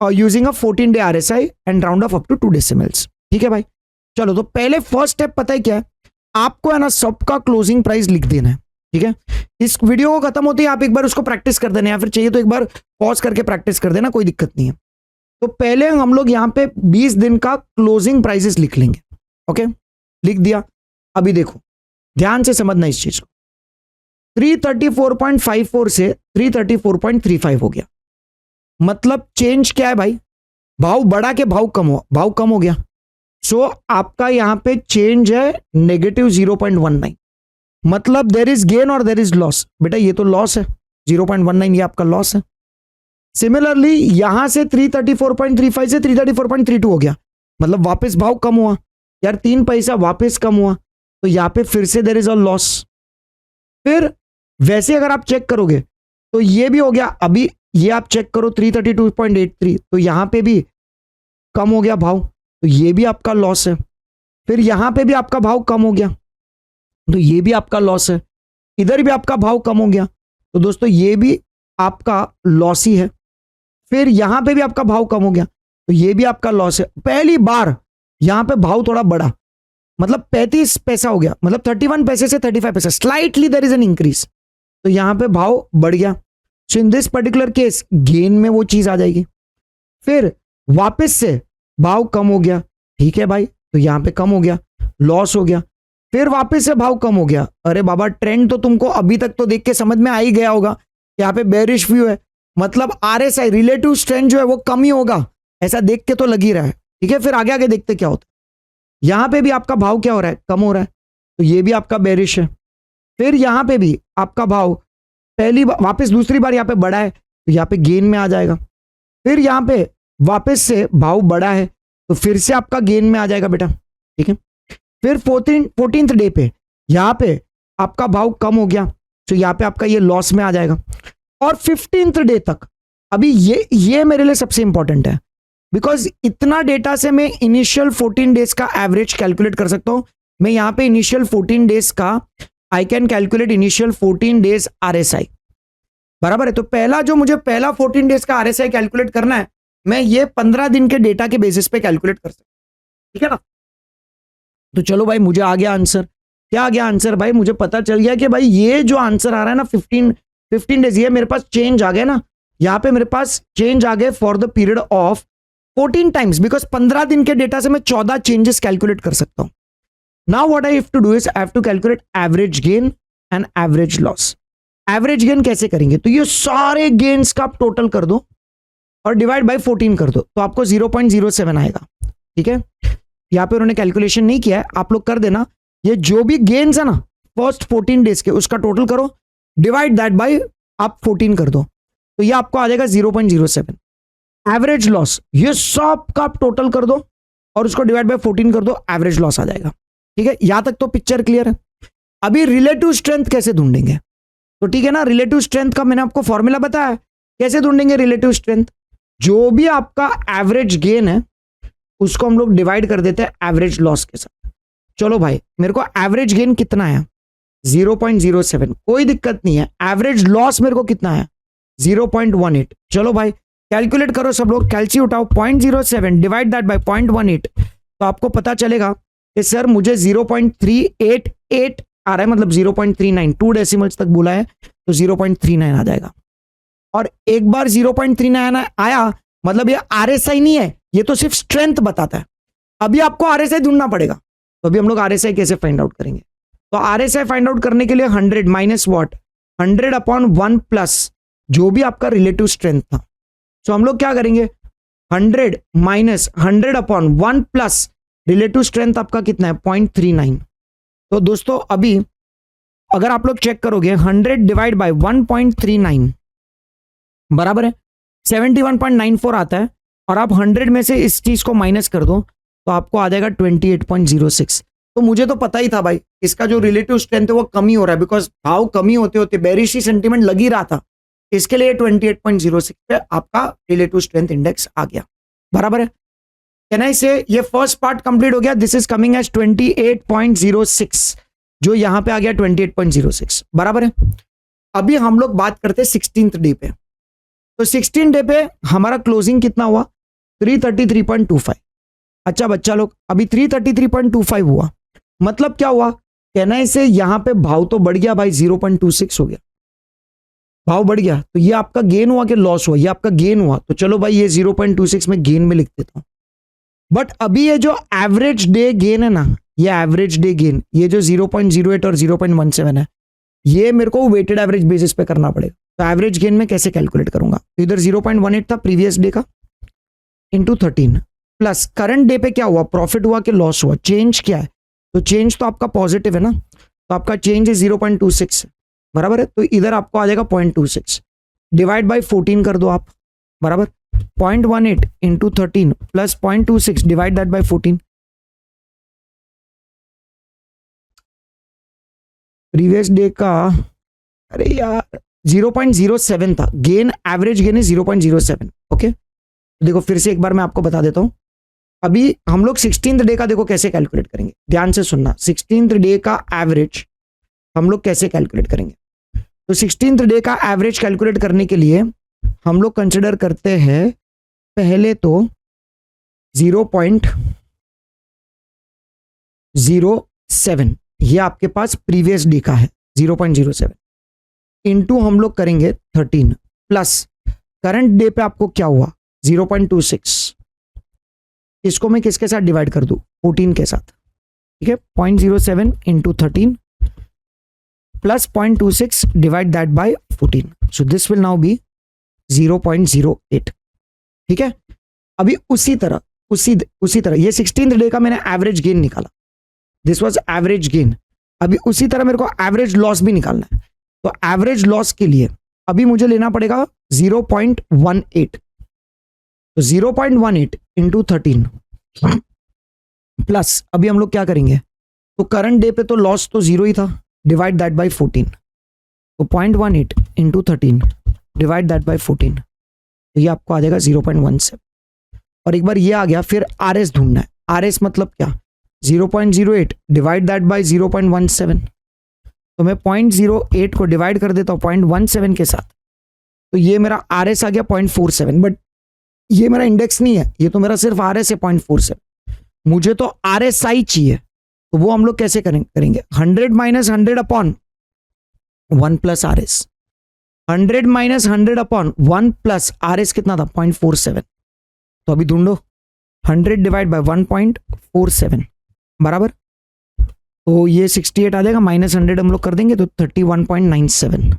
और using a 14 day RSI and round off up to 2 decimals. ठीक है भाई, चलो तो पहले फर्स्ट स्टेप पता है क्या है? आपको है ना सबका क्लोजिंग प्राइस लिख देना है। ठीक है, इस वीडियो को खत्म होते ही आप एक बार उसको प्रैक्टिस कर देना, या फिर चाहिए तो एक बार पॉज करके प्रैक्टिस कर देना, कोई दिक्कत नहीं है। तो पहले हम लोग यहाँ पे 20 दिन का क्लोजिंग प्राइसेस लिख लेंगे। ओके, लिख दिया। अभी देखो ध्यान से समझना इस चीज को, 334.54 से 334.35 हो गया, मतलब चेंज क्या है भाई? भाव बढ़ा के भाव कम हो गया। सो आपका यहां पे चेंज है नेगेटिव 0.19, मतलब देर इज गेन और देर इज लॉस। बेटा ये तो लॉस है, 0.19 ये आपका लॉस है। सिमिलरली यहां से 334.35 से 334.32 हो गया, मतलब वापस भाव कम हुआ यार, 3 पैसा वापस कम हुआ, तो यहां पे फिर से देर इज अ लॉस। फिर वैसे अगर आप चेक करोगे तो ये भी हो गया। अभी ये आप चेक करो 332.83, तो यहां पे भी कम हो गया भाव, तो ये भी आपका लॉस है। फिर यहां पे भी आपका भाव कम हो गया, तो ये भी आपका लॉस है। इधर भी आपका भाव कम हो गया, तो दोस्तों ये भी आपका लॉस ही है। फिर यहां पे भी आपका भाव कम हो गया, तो ये भी आपका लॉस है। पहली बार यहां पे भाव थोड़ा बढ़ा, मतलब 35 पैसा हो गया, मतलब 31 पैसे से 35 पैसा, slightly there is an increase, तो यहां पे भाव बढ़ गया। So in this particular case gain में वो चीज आ जाएगी। फिर वापस से भाव कम हो गया, ठीक है भाई, तो यहां पे कम हो गया, लॉस हो गया। फिर वापस से भाव कम हो गया। अरे बाबा ट्रेंड तो तुमको अभी तक तो देख के समझ में आ ही गया होगा, यहाँ पे बेरिश व्यू है, मतलब आरएसआई रिलेटिव स्ट्रेंथ जो है वो कम ही होगा, ऐसा देख के तो लग ही रहा है। ठीक है, फिर आगे आगे देखते क्या होता है। यहां पे भी आपका भाव क्या हो रहा है? कम हो रहा है, तो ये भी आपका बेरिश है। फिर यहां पे भी आपका भाव पहली बार वापस दूसरी बार यहाँ पे बढ़ा है, तो यहाँ पे गेन में आ जाएगा। फिर यहाँ पे वापस से भाव बढ़ा है, तो फिर से आपका गेन में आ जाएगा बेटा। ठीक है, फिर 14th डे पे यहाँ पे आपका भाव कम हो गया, तो यहाँ पे आपका ये लॉस में आ जाएगा। और 15th डे तक, अभी ये मेरे लिए सबसे इंपॉर्टेंट है, बिकॉज इतना डेटा से मैं इनिशियल 14 डेज का एवरेज कैलकुलेट कर सकता हूं। मैं यहाँ पे इनिशियल 14 डेज का I can calculate initial 14 days RSI, बराबर है। तो पहला जो मुझे पहला 14 डेज का आरएसआई कैलकुलेट करना है, मैं ये 15 दिन के डेटा के बेसिस पे कैलकुलेट कर सकता हूं। ठीक है ना, तो चलो भाई मुझे आ गया आंसर। क्या आ गया आंसर भाई? मुझे पता चल गया कि भाई ये जो आंसर आ रहा है ना 15 डेज, ये मेरे पास चेंज आ गया ना, यहाँ पे मेरे पास चेंज आ गए for the period of 14 times, because 15 दिन के डेटा से मैं 14 चेंजेस कैलकुलेट कर सकता हूं। Now what I have to do is I have to calculate average gain and average loss. Average gain कैसे करेंगे? तो ये सारे गेन्स का आप टोटल कर दो और डिवाइड बाय 14 कर दो, तो आपको 0.07 आएगा। ठीक है, यहाँ पे उन्होंने कैलकुलेशन नहीं किया है, आप लोग कर देना। ये जो भी गेन्स है ना फर्स्ट 14 डेज के, उसका टोटल करो, डिवाइड दैट बाय आप 14 कर दो, तो ये आपको आ जाएगा 0.07। एवरेज लॉस, ये सब का आप टोटल कर दो और उसको डिवाइड बाय 14 कर दो, एवरेज लॉस आ जाएगा। ठीक है, यहां तक तो पिक्चर क्लियर है। अभी रिलेटिव स्ट्रेंथ कैसे ढूंढेंगे, तो ठीक है ना, रिलेटिव स्ट्रेंथ का मैंने आपको फॉर्मूला बताया, कैसे ढूंढेंगे रिलेटिव स्ट्रेंथ। जो भी आपका एवरेज गेन है उसको हम लोग डिवाइड कर देते हैं एवरेज लॉस के साथ। चलो भाई, मेरे को एवरेज गेन कितना है 0.07, कोई दिक्कत नहीं है। एवरेज लॉस मेरे को कितना है 0.18। चलो भाई कैलकुलेट करो सब लोग, कैलसी उठाओ, 0.07 डिवाइड दैट बाय 0.18, तो आपको पता चलेगा कि सर मुझे 0.388 आ रहा है, मतलब 0.39, 2 डेसिमल्स तक बोला है तो 0.39 आ जाएगा। और एक बार 0.39 आया मतलब ये आरएसआई नहीं है, ये तो सिर्फ स्ट्रेंथ बताता है। अभी आपको आरएसआई ढूंढना पड़ेगा, तो अभी हम लोग आरएसआई कैसे फाइंड आउट करेंगे। तो आरएसआई फाइंड आउट करने के लिए 100 माइनस वॉट, 100 अपॉन 1 प्लस जो भी आपका रिलेटिव स्ट्रेंथ था। तो हम लोग क्या करेंगे, 100 minus 100 upon 1 plus relative strength आपका कितना है 0.39। तो दोस्तों अभी अगर आप लोग चेक करोगे 100 डिवाइड बाय 1.39 बराबर है 71.94 आता है, और आप 100 में से इस चीज को माइनस कर दो तो आपको आ जाएगा 28.06। तो मुझे तो पता ही था भाई इसका जो रिलेटिव स्ट्रेंथ है वो कमी हो रहा है, बिकॉज भाव कमी होते होते बेरिश सेंटीमेंट लग ही रहा था, इसके लिए 28.06 पे आपका रिलेटिव स्ट्रेंथ इंडेक्स आ गया। बराबर है, कैन आई से ये फर्स्ट पार्ट कंप्लीट हो गया, दिस इज कमिंग एज 28.06, जो यहां पे आ गया 28.06। बराबर है, अभी हम लोग बात करते हैं 16th डे पे। तो 16 डे पे हमारा क्लोजिंग कितना हुआ 333.25। अच्छा बच्चा लोग, अभी 333.25 हुआ, मतलब क्या हुआ, कहना है से यहां पे भाव तो बढ़ गया भाई, 0.26 हो गया, भाव बढ़ गया। तो ये आपका गेन हुआ कि लॉस हुआ, ये आपका गेन हुआ, तो चलो भाई ये 0.26 में गेन में लिख देता हूं। बट अभी ये जो एवरेज डे गेन है ना, ये एवरेज डे गेन, ये जो 0.08 और 0.17 है, ये मेरे को वेटेड एवरेज बेसिस पे करना पड़ेगा। तो एवरेज गेन में कैसे कैलकुलेट करूंगा, तो इधर 0.18 था प्रीवियस डे का इंटू 13 प्लस करंट डे पे क्या हुआ, प्रॉफिट हुआ कि लॉस हुआ, चेंज क्या है, तो चेंज तो आपका पॉजिटिव है ना, तो आपका चेंज है 0.26। बराबर है, तो इधर आपको आ जाएगा 0.26 डिवाइड बाय 14 कर दो आप। बराबर, 0.18 into 13 plus 0.26 divide that by 14। Previous day का, अरे यार 0.07 था गेन, एवरेज गेन है 0.07। ओके, देखो फिर से एक बार मैं आपको बता देता हूं। अभी हम लोग 16th डे का देखो कैसे कैलकुलेट करेंगे, ध्यान से सुनना। 16th डे का एवरेज हम लोग कैसे कैलकुलेट करेंगे, तो 16th डे का एवरेज कैलकुलेट करने के लिए हम लोग कंसिडर करते हैं पहले तो 0.07, ये आपके पास प्रीवियस डे का है 0.07, इंटू हम लोग करेंगे 13 प्लस करंट डे पे आपको क्या हुआ 0.26, इसको मैं किसके साथ डिवाइड कर दूं 14 के साथ। ठीक है, 0.07 into 13 plus 0.26 divide that by 14, so this will now be 0.08। ठीक है, अभी उसी तरह ये 16th डे का मैंने एवरेज गेन निकाला, दिस वाज एवरेज गेन। अभी उसी तरह मेरे को एवरेज लॉस भी निकालना है, तो एवरेज लॉस के लिए अभी मुझे लेना पड़ेगा 0.18, तो 0.18 इंटू 13 प्लस अभी हम लोग क्या करेंगे, तो करंट डे पे तो लॉस तो 0 ही था, डिवाइड दैट बाय 14, तो 0.18 इंटू 13 डिवाइड दैट बाय 14, तो ये आपको आ जाएगा 0.17। और एक बार ये आ गया, फिर आर एस ढूंढना है। आर एस मतलब क्या, 0.08 डिवाइड दैट बाय 0.17, तो मैं 0.08 को डिवाइड कर देता हूँ 0.17 के साथ, तो ये मेरा आर एस आ गया 0.47। बट ये मेरा इंडेक्स नहीं है, ये तो मेरा सिर्फ आर एस है 0.47, मुझे तो आर एस आई चाहिए, तो वो हम लोग कैसे करेंगे 100 minus 100 upon 1 plus R S, 100 minus 100 upon 1 plus R S कितना था 0.47, तो अभी ढूंढो 100 डिवाइड बाय 1.47 बराबर, तो ये 68 आ जाएगा, माइनस 100 हम लोग कर देंगे तो 31.97,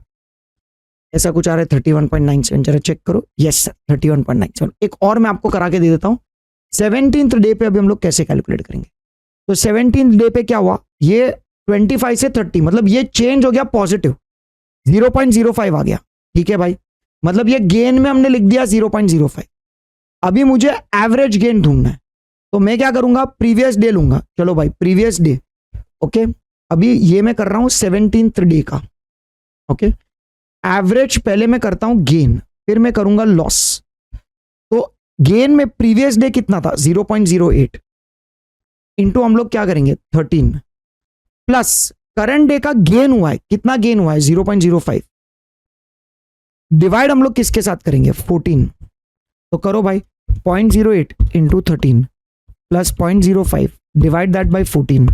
ऐसा कुछ आ रहा है 31.97, जरा चेक करो, यस सर 31.97। एक और मैं आपको करा के दे देता हूं, 17th डे पे अभी हम लोग कैसे कैलकुलेट करेंगे? तो 17th डे पे क्या हुआ, ये 25 से 30 मतलब ये चेंज हो गया पॉजिटिव, 0.05 आ गया। ठीक है भाई, मतलब ये गेन में हमने लिख दिया 0.05। अभी मुझे एवरेज गेन ढूंढना है, तो मैं क्या करूंगा, प्रीवियस डे लूंगा। चलो भाई प्रीवियस डे, ओके। अभी ये मैं कर रहा हूं 17th डे का, ओके। एवरेज पहले मैं करता हूं गेन, फिर मैं करूंगा लॉस। तो गेन में प्रीवियस डे कितना था 0.08 इंटू हम लोग क्या करेंगे 13 प्लस करंट डे का गेन हुआ है, कितना गेन हुआ है 0.05 डिवाइड हम लोग किसके साथ करेंगे 14। तो करो भाई 0.08 into 13 plus 0.05 divide that by 14,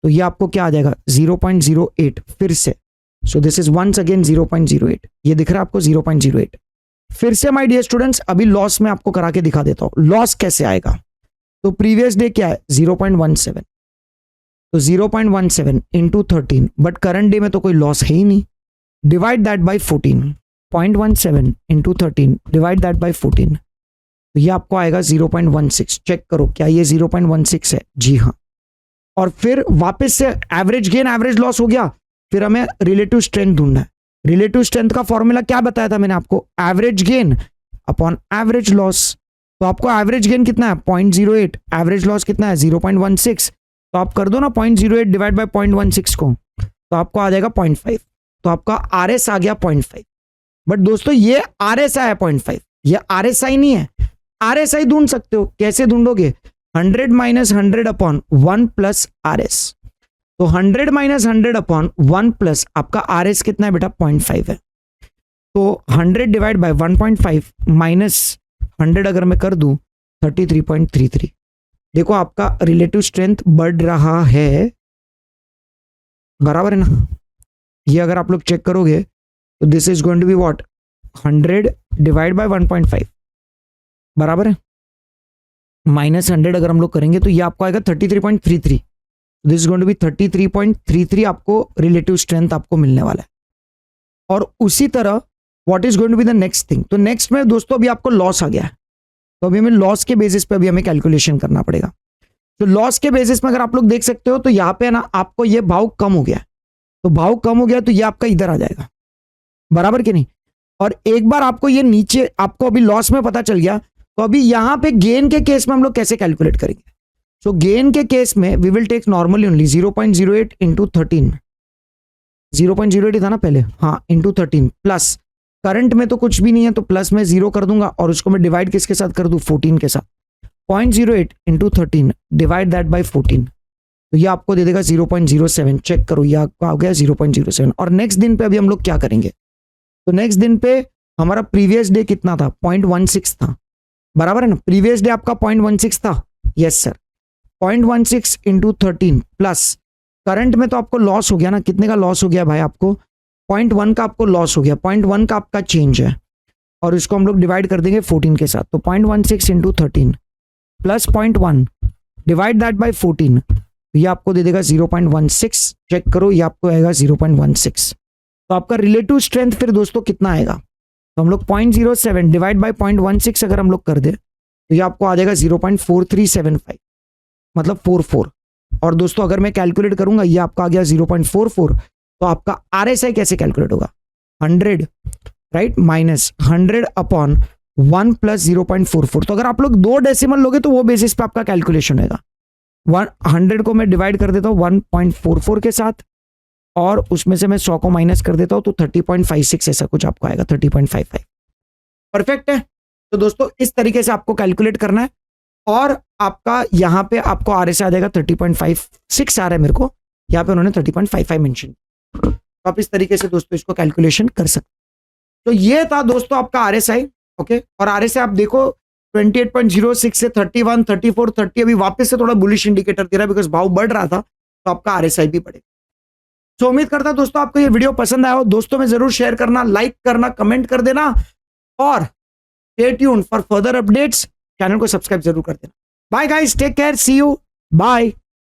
तो ये आपको क्या आ जाएगा 0.08 फिर से। So this is once again 0.08, ये दिख रहा है आपको 0.08 फिर से। माय डियर स्टूडेंट्स, अभी लॉस में आपको करा के दिखा देता हूं लॉस कैसे आएगा। तो प्रीवियस डे क्या है 0.17, तो 0.17 इंटू 13, बट करंट डे में तो कोई लॉस है ही नहीं, divide that by 14, 0.17 into 13 divide that by 14, तो ये आपको आएगा 0.16। चेक करो क्या ये 0.16 है, जी हाँ। और फिर वापस से एवरेज गेन एवरेज लॉस हो गया, फिर हमें रिलेटिव स्ट्रेंथ ढूंढना है। रिलेटिव स्ट्रेंथ का फॉर्मूला क्या बताया था मैंने आपको, average gain upon average loss. तो आपको एवरेज गेन कितना है 0.08, एवरेज लॉस कितना है 0.16, तो आप कर दो ना 0.08 डिवाइड बाय 0.16 को, तो आपको आ जाएगा 0.5। तो आपका RS आ गया 0.5। बट दोस्तों ये RS आया 0.5, ये RSI नहीं है। RSI ढूंढ सकते हो, कैसे ढूंढोगे 100 माइनस 100 अपॉन 1 प्लस RS। तो 100 माइनस 100 अपॉन 1 प्लस आपका RS कितना है बेटा 0.5 है। तो 100 डिवाइड बाय 1.5 माइनस 100 अगर मैं कर दूं 33.33, देखो आपका रिलेटिव स्ट्रेंथ बढ़ रहा है, बराबर है ना। ये अगर आप लोग चेक करोगे तो this is going to be what 100 divide by 1.5 बराबर है, माइनस 100 अगर हम लोग करेंगे तो ये आपको आएगा 33.33। This is going to be 33.33 आपको रिलेटिव स्ट्रेंथ आपको मिलने वाला है। और उसी तरह what is going to be the next thing, तो नेक्स्ट में दोस्तों अभी आपको लॉस आ गया है, तो अभी हमें लॉस के बेसिस पे अभी हमें कैलकुलेशन करना पड़ेगा। तो लॉस के बेसिस में अगर आप लोग देख सकते हो तो यहाँ पे ना आपको ये भाव कम हो गया, तो भाव कम हो गया तो ये आपका इधर आ जाएगा, बराबर कि नहीं। और एक बार आपको ये नीचे आपको अभी लॉस में पता चल गया, तो अभी यहाँ पे गेन के केस में हम लोग कैसे कैलकुलेट करेंगे। सो गेन के केस में we will take normally only 0.08 into 13, 0.08 ही था ना पहले, हाँ इंटू 13 प्लस करंट में तो कुछ भी नहीं है तो प्लस में 0 कर दूंगा और उसको मैं डिवाइड किसके साथ कर दूं 14 के साथ। 0.08 इंटू 13 डिवाइड दैट बाई 14, तो ये आपको दे देगा 0.07। चेक करो ये आपको आ गया 0.07। और नेक्स्ट दिन पे अभी हम लोग क्या करेंगे, तो नेक्स्ट दिन पे हमारा प्रीवियस डे कितना था 0.16 था, बराबर है ना। प्रीवियस डे आपका 0.16 था, yes sir. 0.16 into 13 plus current में तो आपको लॉस हो गया ना, कितने का लॉस हो गया भाई आपको 0.1 का आपको लॉस हो गया, 0.1 का आपका चेंज है, और इसको हम लोग डिवाइड कर देंगे 14 के साथ। तो 0.16 into 13 plus 0.1 divide that by 14, ये आपको दे देगा 0.16। चेक करो ये आपको आएगा 0.16। तो आपका रिलेटिव स्ट्रेंथ फिर दोस्तों कितना आएगा, तो हम लोग 0.07 डिवाइड बाई 0.16 अगर हम लोग कर दे तो ये आपको आ जाएगा 0.4375 मतलब 44। और दोस्तों अगर मैं कैलकुलेट करूंगा ये आपका आ गया 0.44, तो आपका RSI कैसे कैलकुलेट होगा 100 राइट माइनस 100 अपॉन 1 प्लस 0.44। तो अगर आप लोग 2 डेसिमल लोगे तो वो बेसिस पे आपका कैलकुलेशन होगा। 100 को मैं डिवाइड कर देता हूँ 1.44 के साथ, और उसमें से मैं 100 को माइनस कर देता हूँ तो 30.56 ऐसा कुछ आपको आएगा 30.55। परफेक्ट है। तो दोस्तों इस तरीके से आपको कैलकुलेट करना है, और आपका यहाँ पे आपको RSI आ जाएगा 30.56 आ रहा है मेरे को, यहाँ पे उन्होंने 30.55 मेंशन। तो आप इस तरीके से दोस्तों इसको कैलकुलेशन कर सकते। तो ये था दोस्तों आपका RSI, ओके। और RSI आप देखो 28.06 से 31, 34, 30 अभी वापस से थोड़ा बुलिश इंडिकेटर दे रहा है, बिकॉज भाव बढ़ रहा था तो आपका RSI भी बढ़ेगा। तो उम्मीद करता दोस्तों आपको ये वीडियो पसंद आया हो, दोस्तों में जरूर शेयर करना, लाइक करना, कमेंट कर देना, और stay tuned for further updates, channel को सब्सक्राइब जरूर कर देना। Bye guys, take care, see you, bye.